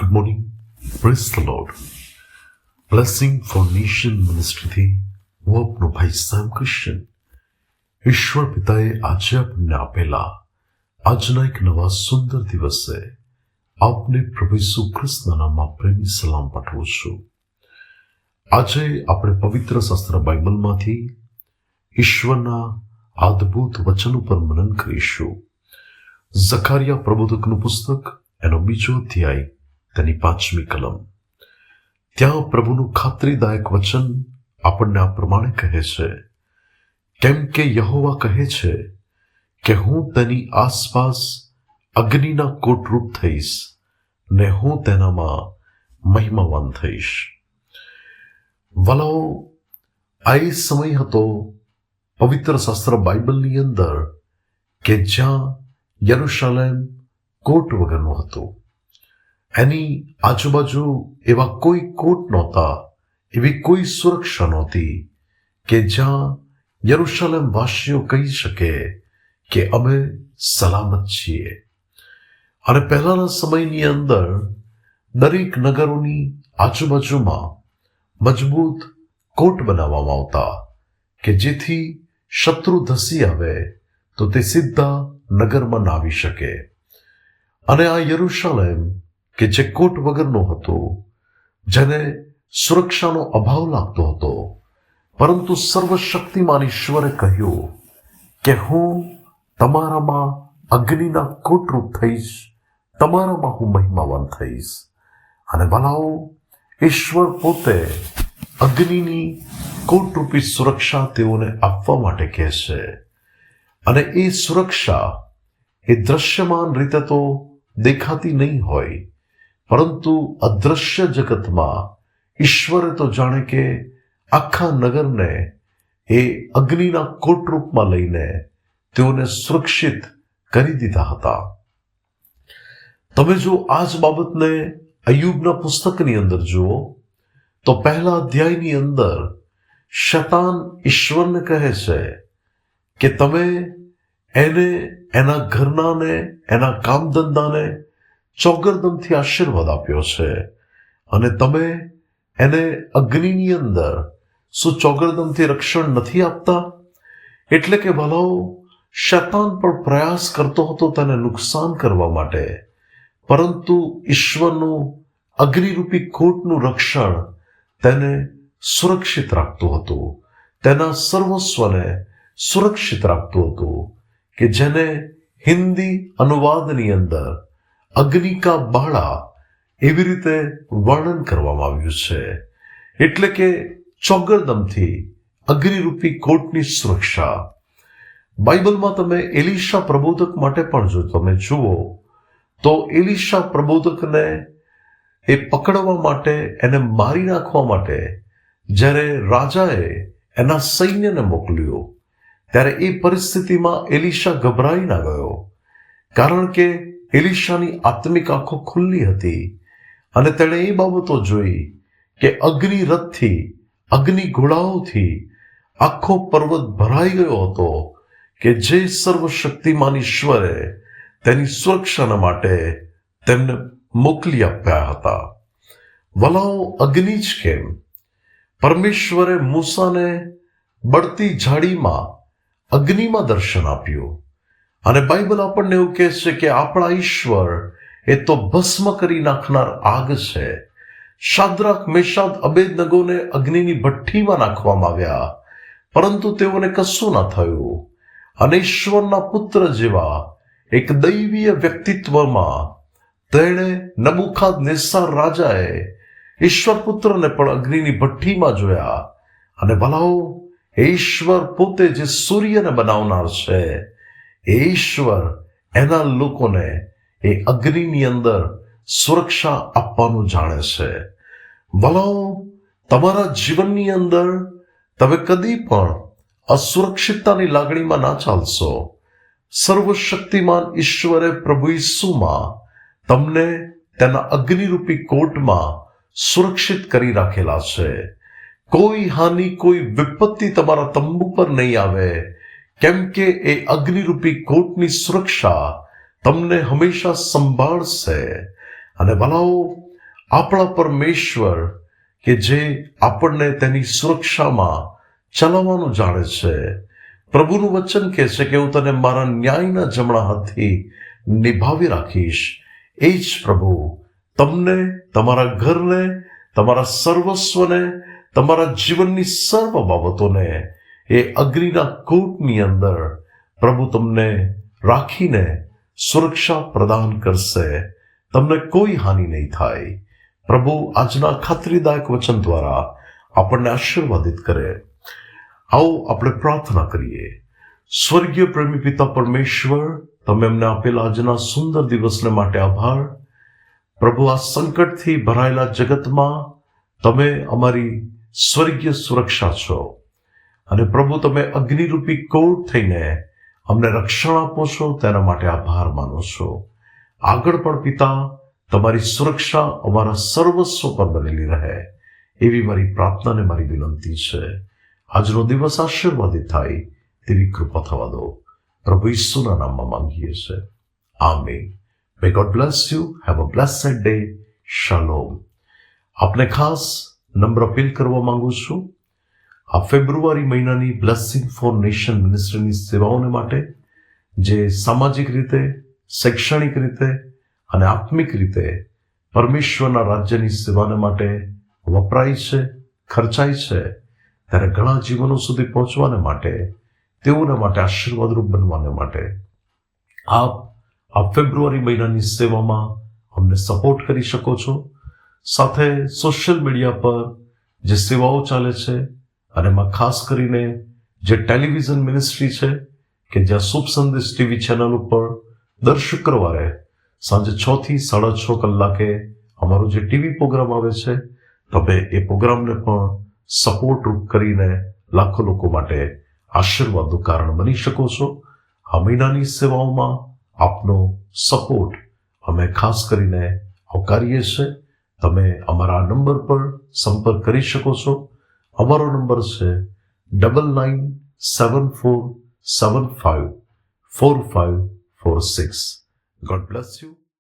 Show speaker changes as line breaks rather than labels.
Good morning. Praise the Lord. Blessing for Nation મિનિસ્ટ્રીથી હું આપનો ભાઈ સેમ ક્રિશ્ચન. ઈશ્વર પિતાએ આજે આપણને આપેલા આજના એક નવા સુંદર દિવસે આપને પ્રભુ ઈસુ ખ્રિસ્તના નામમાં પ્રેમી સલામ પાઠવું છું. આજે આપણે પવિત્ર શાસ્ત્ર બાઇબલમાંથી ઈશ્વરના અદ્ભુત વચન ઉપર મનન કરીશું. ઝકારિયા પ્રબોધકનું પુસ્તક, એનો બીજો અધ્યાય, તેની 5મી કલમ. ત્યાં પ્રભુનું ખાતરીદાયક વચન આપણને આ પ્રમાણે કહે છે, કેમ કે યહોવા કહે છે કે હું તેની આસપાસ અગ્નિના કોટરૂપ થઈશ ને હું તેનામાં મહિમાવાન થઈશ. વલાઓ, આ એ સમય હતો પવિત્ર શાસ્ત્ર બાઇબલની અંદર કે જ્યાં યરુશલેમ કોટ વગરનું હતું. એની આજુબાજુ એવા કોઈ કોટ નહોતા, એવી કોઈ સુરક્ષા નહોતી કે જ્યાં યરુશલેમ વાસીઓ કહી શકે કે અમે સલામત છીએ. અને પહેલાના સમયની અંદર દરેક નગરોની આજુબાજુમાં મજબૂત કોટ બનાવવામાં આવતા કે જેથી શત્રુ ધસી આવે તો તે સીધા નગરમાં ના આવી શકે. અને આ યરુશલેમ કે જે કોટ વગરનો હતો, જેને સુરક્ષાનો અભાવ લાગતો હતો, પરંતુ સર્વશક્તિમાન ઈશ્વરે કહ્યું કે હું તમારામાં અગ્નિના કોટરૂપ થઈશ, તમારામાં હું મહિમાવાન થઈશ. અને ભલાઓ, ઈશ્વર પોતે અગ્નિની કોટરૂપી સુરક્ષા તેઓને આપવા માટે કહે છે. અને એ સુરક્ષા એ દ્રશ્યમાન રીતે તો દેખાતી નહીં હોય, પરંતુ અદ્રશ્ય જગતમાં ઈશ્વરે તો જાણે કે આખા નગરને એ અગ્નિના કોટરૂપમાં લઈને તેઓને સુરક્ષિત કરી દીધા હતા. તમે જો આ જ બાબતને અય્યુબના પુસ્તકની અંદર જુઓ તો પહેલા અધ્યાયની અંદર શૈતાન ઈશ્વરને કહે છે કે તમે એને, એના ઘરનાને, એના કામધંધાને ચોગરદમથી આશીર્વાદ આપ્યો છે, અને તમે એને અગ્નિની અંદર શું ચોગરદમથી રક્ષણ નથી આપતા? એટલે કે ભલાઓ, શૈતાન પણ પ્રયાસ કરતો હતો તેને નુકસાન કરવા માટે, પરંતુ ઈશ્વરનું અગ્નિરૂપી કોટનું રક્ષણ તેને સુરક્ષિત રાખતું હતું, તેના સર્વસ્વને સુરક્ષિત રાખતું હતું, કે જેને હિન્દી અનુવાદની અંદર અગ્નિ કા બાળા એવી રીતે વર્ણન કરવામાં આવ્યું છે. એટલે કે ચોગરદમથી અગ્નિરૂપી કોટની સુરક્ષા. બાઇબલમાં તમે એલીશા પ્રબોધક માટે પણ જો તમે જુઓ તો એલીશા પ્રબોધકને એ પકડવા માટે, એને મારી નાખવા માટે જ્યારે રાજાએ એના સૈન્યને મોકલ્યું, ત્યારે એ પરિસ્થિતિમાં એલીશા ગભરાઈ ના ગયો, કારણ કે એલીશાની આત્મિક આંખો ખુલ્લી હતી અને તેણે એ બાબતો જોઈ કે અગ્નિ રથથી, અગ્નિ ઘોડાઓથી આખો પર્વત ભરાઈ ગયો હતો, કે જે સર્વશક્તિમાન ઈશ્વરે તેની સુરક્ષાના માટે તેમને મોકલી આપ્યા હતા. વલાઓ, અગ્નિ જ કેમ? પરમેશ્વરે મૂસાને બળતી ઝાડીમાં અગ્નિમાં દર્શન આપ્યું. અને બાઇબલ આપણને એવું કહે છે કે આપણા ઈશ્વર એ તો ભસ્મ કરી નાખનાર આગ છે. શાદ્રાક, મેશાક, અબેદનગોને અગ્નિની ભઠ્ઠીમાં નાખવામાં આવ્યા, પરંતુ તેઓને કશું ના થયું. અને ઈશ્વરના પુત્ર જેવા એક દૈવીય વ્યક્તિત્વમાં તેણે નબુખાદનેસ્સાર રાજાએ ઈશ્વર પુત્રને પણ અગ્નિની ભઠ્ઠીમાં જોયા. અને ભલાઓ, એ ઈશ્વર પોતે જે સૂર્યને બનાવનાર છે, એ ઈશ્વર એના લોકોને એ અગ્નિની અંદર સુરક્ષા આપવાનું જાણે છે. વલાઓ, તમારા જીવનની અંદર તમે કદી પણ અસુરક્ષિતતાની લાગણીમાં ના ચાલશો. સર્વશક્તિમાન ઈશ્વરે પ્રભુ ઈસુમાં તમને તેના અગ્નિરૂપી કોટમાં સુરક્ષિત કરી રાખેલા છે. કોઈ હાનિ, કોઈ વિપત્તિ તમારા તંબુ પર નહીં આવે, કેમ કે એ અગ્નિરૂપી કોટની સુરક્ષા તમને હંમેશા સંભાળશે. અને ભલાઓ, આપણા પરમેશ્વર કે જે આપણને તેની સુરક્ષામાં ચલાવવાનું જાણે છે. પ્રભુનું વચન કહે છે કે હું તને મારા ન્યાયના જમણા હાથથી નિભાવી રાખીશ. એ જ પ્રભુ તમને, તમારા ઘરને, તમારા સર્વસ્વને, તમારા જીવનની સર્વ બાબતોને એ અગ્નિના કોટની અંદર પ્રભુ તમને રાખીને સુરક્ષા પ્રદાન કરશે. તમને કોઈ હાનિ નહીં થાય. પ્રભુ આજના ખાતરીદાયક વચન દ્વારા આપણને આશીર્વાદિત કરે. આવો આપણે પ્રાર્થના કરીએ. સ્વર્ગીય પ્રેમી પિતા પરમેશ્વર, તમે અમને આપેલા આજના સુંદર દિવસને માટે આભાર. પ્રભુ, આ સંકટથી ભરાયેલા જગતમાં તમે અમારી સ્વર્ગીય સુરક્ષા છો. અને પ્રભુ, તમે અગ્નિરૂપી કોટ થઈને અમને રક્ષણ આપો છો, તેના માટે આભાર માનો છો. આગળ પણ પિતા, તમારી સુરક્ષા અમારા સર્વસ્વ પર બનેલી રહે, એવી મારી પ્રાર્થના ને મારી વિનંતી છે. આજનો દિવસ આશીર્વાદિત થાય તેવી કૃપા થવા દો. પ્રભુ ઈસુના નામમાં માંગીએ છીએ. આમીન. May God bless you. Have a blessed day. Shalom. આપને ખાસ નમ્ર અપીલ કરવા માંગુ છું. આ ફેબ્રુઆરી મહિનાની બ્લેસિંગ ફોર નેશન મિનિસ્ટ્રીની સેવાઓને માટે, જે સામાજિક રીતે, શૈક્ષણિક રીતે અને આત્મિક રીતે પરમેશ્વરના રાજ્યની સેવાને માટે વપરાય છે, ખર્ચાય છે, ત્યારે ઘણા જીવનો સુધી પહોંચવાને માટે, તેઓના માટે આશીર્વાદરૂપ બનવાને માટે આપ આ ફેબ્રુઆરી મહિનાની સેવામાં અમને સપોર્ટ કરી શકો છો. સાથે સોશિયલ મીડિયા પર જે સેવાઓ ચાલે છે, અને એમાં ખાસ કરીને જે ટેલિવિઝન મિનિસ્ટ્રી છે કે જ્યાં શુભ સંદેશ ટીવી ચેનલ ઉપર દર શુક્રવારે સાંજે 6 થી 6:30 કલાકે અમારો જે ટીવી પ્રોગ્રામ આવે છે, તમે એ પ્રોગ્રામને પણ સપોર્ટ રૂપ કરીને લાખો લોકો માટે આશીર્વાદનું કારણ બની શકો છો. આ મહિનાની સેવાઓમાં આપનો સપોર્ટ અમે ખાસ કરીને આવકારીએ છીએ. તમે અમારા નંબર પર સંપર્ક કરી શકો છો. અમારો નંબર છે 9974754546. God bless you.